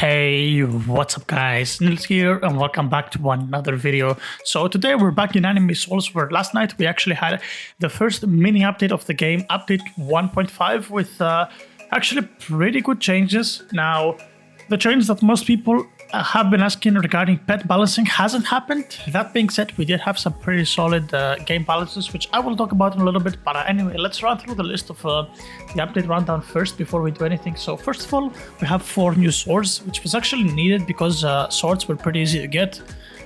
Hey, what's up guys, Nils here and welcome back to another video. So today we're back in Anime Souls, where last night we actually had the first mini update of the game, update 1.5, with actually pretty good changes. Now, the change that most people have been asking regarding pet balancing hasn't happened. That being said, we did have some pretty solid game balances, which I will talk about in a little bit. But anyway, let's run through the list of the update rundown first before we do anything. So first of all, we have 4 new swords, which was actually needed because swords were pretty easy to get.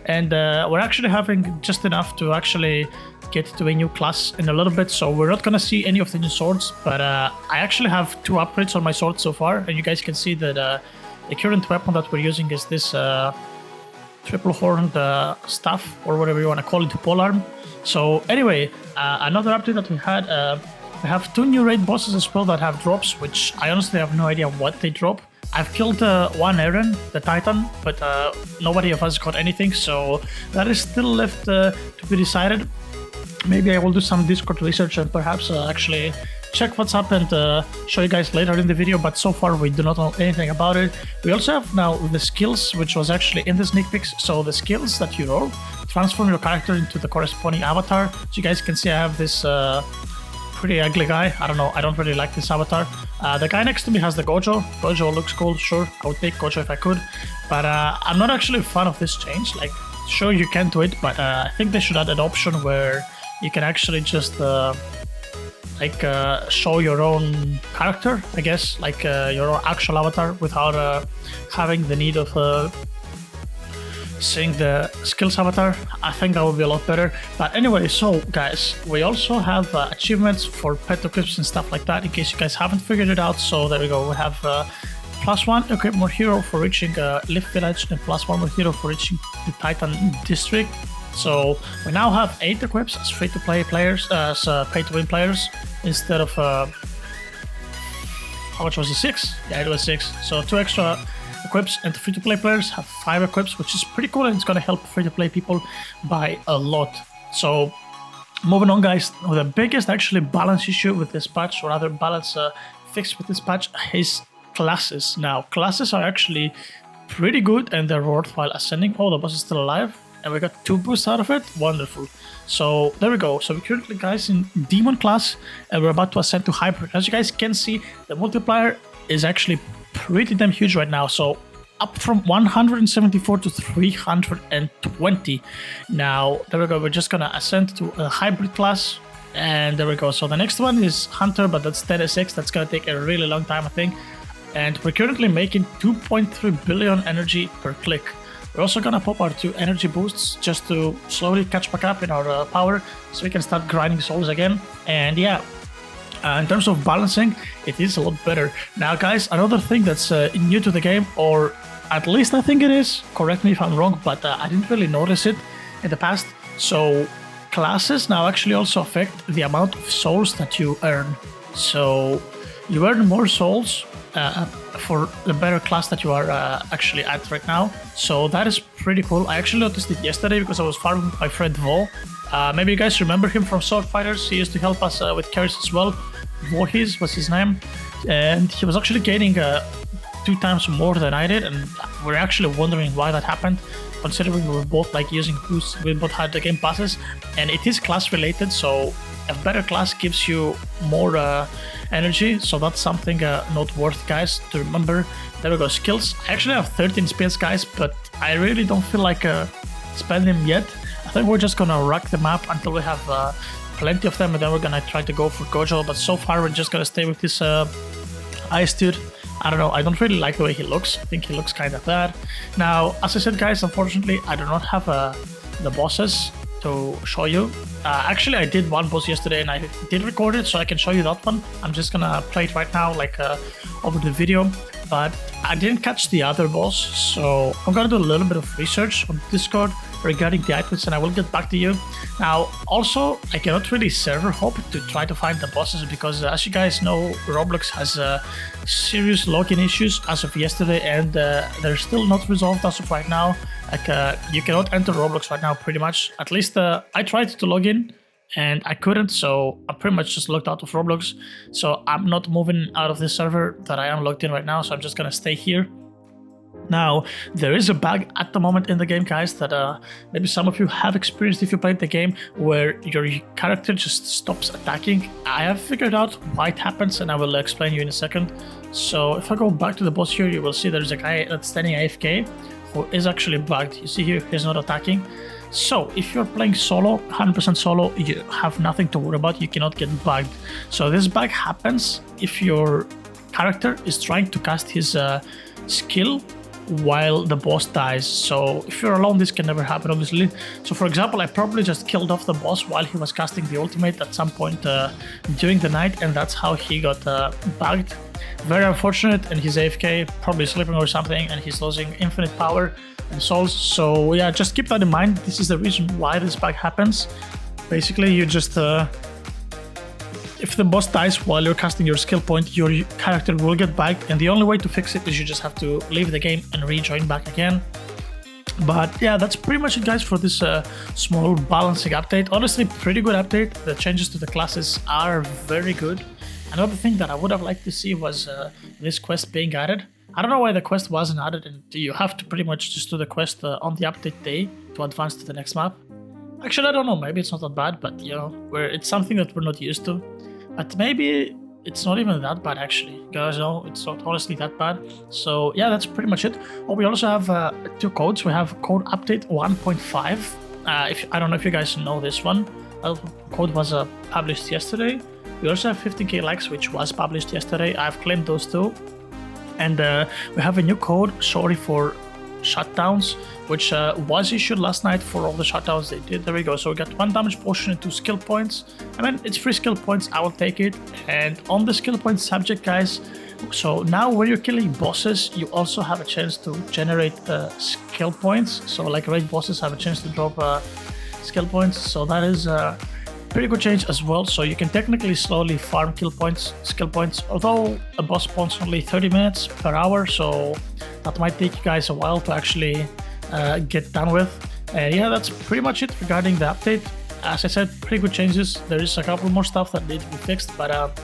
And we're actually having just enough to actually get to a new class in a little bit, so we're not gonna see any of the new swords. But I actually have 2 upgrades on my sword so far, and you guys can see that the current weapon that we're using is this triple horned staff, or whatever you want to call it, polearm. So anyway, another update that we had, we have 2 new raid bosses as well that have drops, which I honestly have no idea what they drop. I've killed one Eren, the Titan, but nobody of us got anything, so that is still left to be decided. Maybe I will do some Discord research and perhaps actually check what's up and show you guys later in the video, but so far we do not know anything about it. We also have now the skills, which was actually in the sneak peeks. So the skills that you roll transform your character into the corresponding avatar. So you guys can see I have this pretty ugly guy. I don't know, I don't really like this avatar. The guy next to me has the Gojo. Gojo looks cool, sure, I would take Gojo if I could. But I'm not actually a fan of this change. Like, sure, you can do it, but I think they should add an option where you can actually just show your own character, I guess, like your own actual avatar, without having the need of seeing the skills avatar. I think that would be a lot better. But anyway, so guys, we also have achievements for pet equips and stuff like that, in case you guys haven't figured it out. So there we go, we have +1 equip more hero for reaching Lift Village, and +1 more hero for reaching the Titan District. So we now have 8 equips as free-to-play players, as pay-to-win players, instead of how much was it? 6? Yeah, it was 6. So 2 extra equips, and the free-to-play players have 5 equips, which is pretty cool, and it's gonna help free-to-play people by a lot. So moving on, guys, the biggest actually balance issue with this patch, or rather balance fix with this patch, is classes. Now, classes are actually pretty good and they're worthwhile ascending. Oh, the boss is still alive. And we got 2 boosts out of it. Wonderful. So there we go. So we're currently, guys, in Demon class, and we're about to ascend to Hybrid. As you guys can see, the multiplier is actually pretty damn huge right now. So up from 174 to 320. Now, there we go. We're just gonna ascend to a Hybrid class. And there we go. So the next one is Hunter, but that's 10s6. That's gonna take a really long time, I think. And we're currently making 2.3 billion energy per click. We're also gonna pop our 2 energy boosts just to slowly catch back up in our power, so we can start grinding souls again. And yeah, in terms of balancing, it is a lot better. Now guys, another thing that's new to the game, or at least I think it is, correct me if I'm wrong, but I didn't really notice it in the past. So classes now actually also affect the amount of souls that you earn. So you earn more souls for the better class that you are actually at right now. So that is pretty cool. I actually noticed it yesterday because I was farming with my friend Vo. Maybe you guys remember him from Sword Fighters. He used to help us with carries as well. Vohis was his name, and he was actually gaining 2 times more than I did, and we're actually wondering why that happened, considering we were both like using boosts. We both had the game passes, and it is class related, so a better class gives you more energy, so that's something noteworthy, guys, to remember. There we go, skills. I actually have 13 spins, guys, but I really don't feel like spending them yet. I think we're just gonna rock the map until we have plenty of them, and then we're gonna try to go for Gojo, but so far we're just gonna stay with this ice dude. I don't know, I don't really like the way he looks. I think he looks kind of bad. Now, as I said, guys, unfortunately I do not have the bosses to show you. Actually, I did one boss yesterday and I did record it, so I can show you that one. I'm just gonna play it right now, like over the video, but I didn't catch the other boss, so I'm gonna do a little bit of research on Discord regarding the items, and I will get back to you. Now, also, I cannot really server hop to try to find the bosses, because as you guys know, Roblox has serious login issues as of yesterday, and they're still not resolved as of right now. Like, you cannot enter Roblox right now, pretty much. At least I tried to log in and I couldn't, so I pretty much just logged out of Roblox. So I'm not moving out of this server that I am logged in right now, so I'm just gonna stay here. Now, there is a bug at the moment in the game, guys, that maybe some of you have experienced if you played the game, where your character just stops attacking. I have figured out why it happens, and I will explain you in a second. So if I go back to the boss here, you will see there's a guy that's standing AFK who is actually bugged. You see here, he's not attacking. So if you're playing solo, 100% solo, you have nothing to worry about. You cannot get bugged. So this bug happens if your character is trying to cast his skill while the boss dies. So if you're alone, this can never happen, obviously. So for example, I probably just killed off the boss while he was casting the ultimate at some point during the night, and that's how he got bugged. Very unfortunate, and he's AFK, probably sleeping or something, and he's losing infinite power and souls. So yeah, just keep that in mind. This is the reason why this bug happens. Basically, you just if the boss dies while you're casting your skill point, your character will get bugged, and the only way to fix it is you just have to leave the game and rejoin back again. But yeah, that's pretty much it, guys, for this small balancing update. Honestly, pretty good update. The changes to the classes are very good. Another thing that I would have liked to see was this quest being added. I don't know why the quest wasn't added, and you have to pretty much just do the quest on the update day to advance to the next map. Actually, I don't know, maybe it's not that bad, but you know, it's something that we're not used to. But maybe it's not even that bad, actually. Guys, no, it's not honestly that bad. So yeah, that's pretty much it. Oh, we also have 2 codes. We have code update 1.5. I don't know if you guys know this one. Code was published yesterday. We also have 50k likes, which was published yesterday. I've claimed those 2. And we have a new code, sorry for shutdowns, which was issued last night for all the shutdowns they did. There we go. So we got 1 damage potion and 2 skill points. I mean, it's 3 skill points. I will take it. And on the skill point subject, guys, so now when you're killing bosses, you also have a chance to generate skill points. So like raid bosses have a chance to drop skill points. So that is pretty good change as well. So you can technically slowly farm skill points, although a boss spawns only 30 minutes per hour, so that might take you guys a while to actually get done with. Yeah, that's pretty much it regarding the update. As I said, pretty good changes. There is a couple more stuff that need to be fixed, but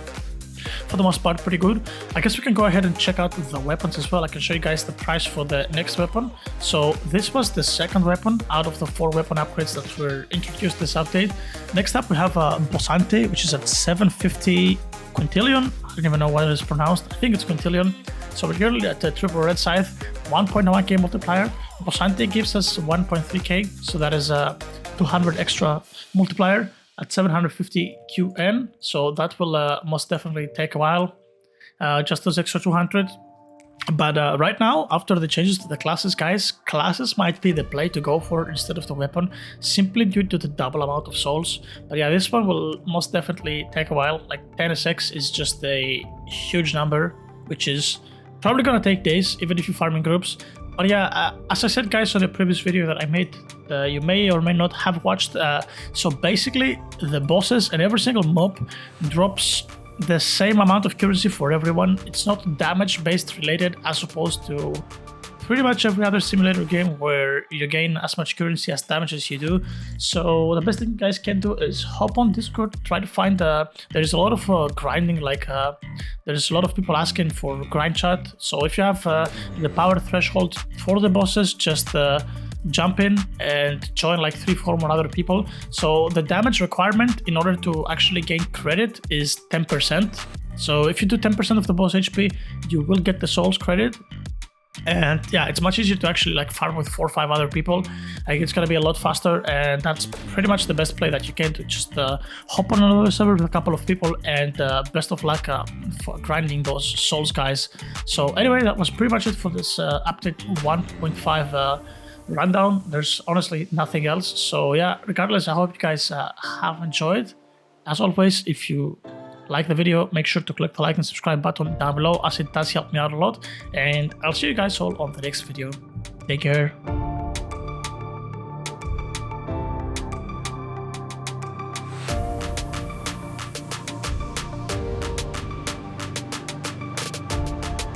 for the most part, pretty good. I guess we can go ahead and check out the weapons as well. I can show you guys the price for the next weapon. So this was the 2nd weapon out of the 4 weapon upgrades that were introduced this update. Next up, we have Bosante, which is at 750 quintillion. I don't even know what it is pronounced. I think it's quintillion. So we're here at the triple red scythe, 1.1k multiplier. Bosante gives us 1.3k, so that is a 200 extra multiplier at 750 QN, so that will most definitely take a while, just those extra 200. But right now, after the changes to the classes, guys, classes might be the play to go for instead of the weapon, simply due to the double amount of souls. But yeah, this one will most definitely take a while. Like 10sx is just a huge number, which is probably gonna take days, even if you farm in groups. But yeah, as I said, guys, on the previous video that I made, you may or may not have watched, so basically the bosses and every single mob drops the same amount of currency for everyone. It's not damage based related, as opposed to pretty much every other simulator game where you gain as much currency as damage as you do. So the best thing you guys can do is hop on Discord, try to find there's a lot of grinding, like there's a lot of people asking for grind chat. So if you have the power threshold for the bosses, just jump in and join like 3-4 more other people. So the damage requirement in order to actually gain credit is 10%. So if you do 10% of the boss HP, you will get the souls credit. And yeah, it's much easier to actually like farm with 4 or 5 other people. Like, it's gonna be a lot faster, and that's pretty much the best play that you can do. Just hop on another server with a couple of people, and best of luck for grinding those souls, guys. So anyway, that was pretty much it for this update 1.5 rundown. There's honestly nothing else. So yeah, regardless, I hope you guys have enjoyed. As always, if you like the video, make sure to click the like and subscribe button down below, as it does help me out a lot. And I'll see you guys all on the next video. Take care.